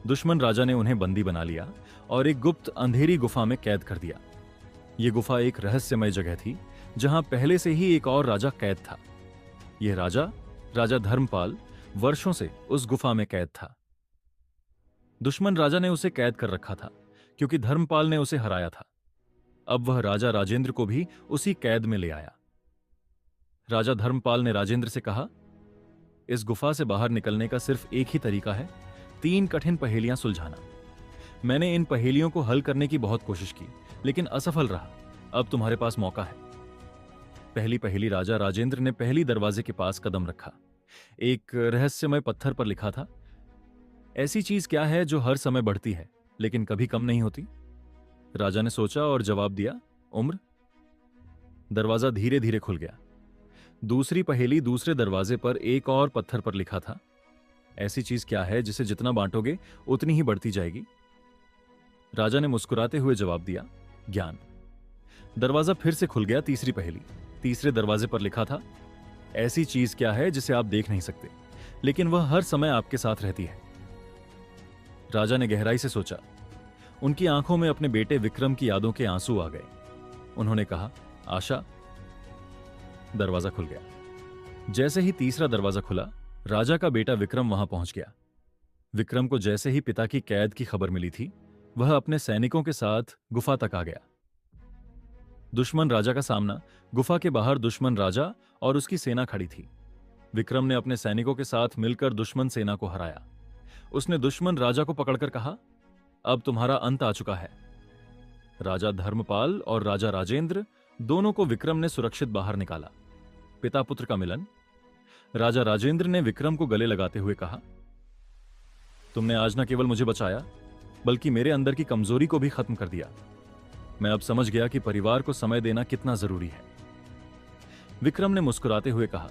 दुश्मन राजा ने उन्हें बंदी बना लिया और एक गुप्त अंधेरी गुफा में कैद कर दिया। यह गुफा एक रहस्यमय जगह थी जहां पहले से ही एक और राजा कैद था। यह राजा राजा धर्मपाल वर्षों से उस गुफा में कैद था। दुश्मन राजा ने उसे कैद कर रखा था क्योंकि धर्मपाल ने उसे हराया था। अब वह राजा राजेंद्र को भी उसी कैद में ले आया। राजा धर्मपाल ने राजेंद्र से कहा, इस गुफा से बाहर निकलने का सिर्फ एक ही तरीका है, 3 कठिन पहेलियां सुलझाना। मैंने इन पहेलियों को हल करने की बहुत कोशिश की लेकिन असफल रहा। अब तुम्हारे पास मौका है। पहली पहेली राजा राजेंद्र ने पहली दरवाजे के पास कदम रखा। एक रहस्यमय पत्थर पर लिखा था, ऐसी चीज क्या है जो हर समय बढ़ती है लेकिन कभी कम नहीं होती? राजा ने सोचा और जवाब दिया, उम्र। दरवाजा धीरे धीरे खुल गया। दूसरी पहेली दूसरे दरवाजे पर एक और पत्थर पर लिखा था, ऐसी चीज क्या है जिसे जितना बांटोगे उतनी ही बढ़ती जाएगी? राजा ने मुस्कुराते हुए जवाब दिया, ज्ञान। दरवाजा फिर से खुल गया। तीसरी पहेली तीसरे दरवाजे पर लिखा था, ऐसी चीज क्या है जिसे आप देख नहीं सकते लेकिन वह हर समय आपके साथ रहती है? राजा ने गहराई से सोचा। उनकी आंखों में अपने बेटे विक्रम की यादों के आंसू आ गए। उन्होंने कहा, आशा। दरवाजा खुल गया। जैसे ही तीसरा दरवाजा खुला, राजा का बेटा विक्रम वहां पहुंच गया। विक्रम को जैसे ही पिता की कैद की खबर मिली थी, वह अपने सैनिकों के साथ गुफा तक आ गया। दुश्मन राजा का सामना। गुफा के बाहर दुश्मन राजा और उसकी सेना खड़ी थी। विक्रम ने अपने सैनिकों के साथ मिलकर दुश्मन सेना को हराया। उसने दुश्मन राजा को पकड़कर कहा, अब तुम्हारा अंत आ चुका है। राजा धर्मपाल और राजा राजेंद्र दोनों को विक्रम ने सुरक्षित बाहर निकाला। पिता पुत्र का मिलन। राजा राजेंद्र ने विक्रम को गले लगाते हुए कहा, तुमने आज न केवल मुझे बचाया बल्कि मेरे अंदर की कमजोरी को भी खत्म कर दिया। मैं अब समझ गया कि परिवार को समय देना कितना जरूरी है। विक्रम ने मुस्कुराते हुए कहा,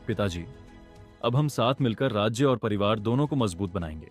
पिताजी, अब हम साथ मिलकर राज्य और परिवार दोनों को मजबूत बनाएंगे।